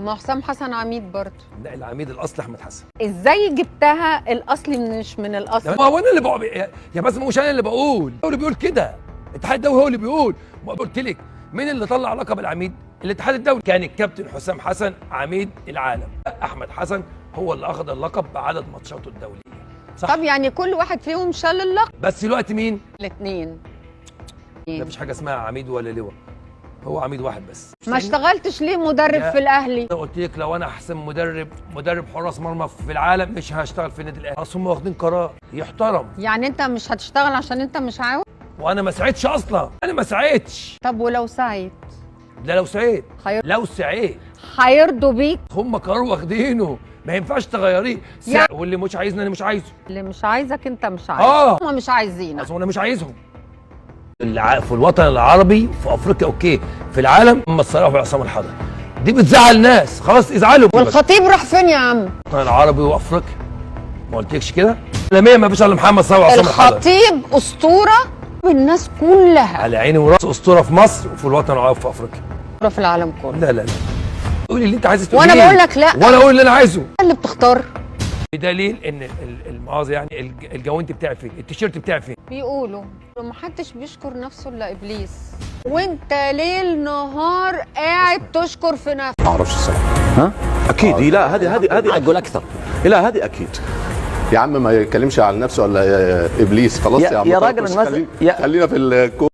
ما حسام حسن عميد برضه. لا، العميد الاصلي احمد حسن. ازاي جبتها الاصلي مش من الاصل؟ ما هو انا اللي بقول يا بس، مش انا اللي بقول، هو اللي بيقول كده. الاتحاد الدولي هو اللي بيقول. ما قلت لك مين اللي طلع لقب العميد؟ الاتحاد الدولي. كان الكابتن حسام حسن عميد العالم، احمد حسن هو اللي اخذ اللقب بعدد ماتشاته الدوليه. صح؟ طب يعني كل واحد فيهم شال اللقب؟ بس دلوقتي مين؟ الاثنين. ما فيش حاجه اسمها عميد ولا لواء، هو عميد واحد بس. ما اشتغلتش ليه مدرب في الاهلي؟ انا قلت لك لو انا احسن مدرب حراس مرمى في العالم مش هشتغل في النادي الاهلي. اصل هم واخدين قرار يحترم. يعني انت مش هتشتغل عشان انت مش عاوز؟ وانا ما سعيتش اصلا، انا ما سعيتش. طب ولو سعيت؟ ده لو سعيت. لو سعيت هيرضوا بيك؟ هم قرار واخدينه، ما ينفعش تغيريه. واللي مش عايزني انا مش عايزه. اللي مش عايزك انت مش عايزه. هم مش عايزينك. اصل انا مش عايزهم. في الوطن العربي، في افريقيا اوكي، في العالم محمد صلاح وعصام الحضري. دي بتزعل ناس، خلاص ازعلوا. والخطيب راح فين يا عم؟ الوطن العربي وافريقيا، ما قلتلكش كده؟ لمية ما فيش الا محمد صلاح وعصام الحضري. الخطيب اسطوره بالناس كلها. على عيني وراسي، اسطوره في مصر وفي الوطن العربي وفي افريقيا. في العالم كله. لا لا لا، قولي اللي انت عايزه تقوليه وانا بقول لك لا، وانا اقول اللي انا عايزه. اللي بتختار. بدليل ان المؤاخذه يعني الجوانتي بتاعي فين؟ التيشيرت بتاعي فين؟ بيقولوا محدش بيشكر نفسه الا ابليس، وانت ليل نهار قاعد تشكر في نفسك. ما اعرفش الصراحه. ها؟ اكيد. لا هذه اقول اكثر. لا هذه اكيد. يا عم ما يتكلمش عن نفسه ولا ابليس، خلاص يا عم. يا راجل خلينا في الكوره.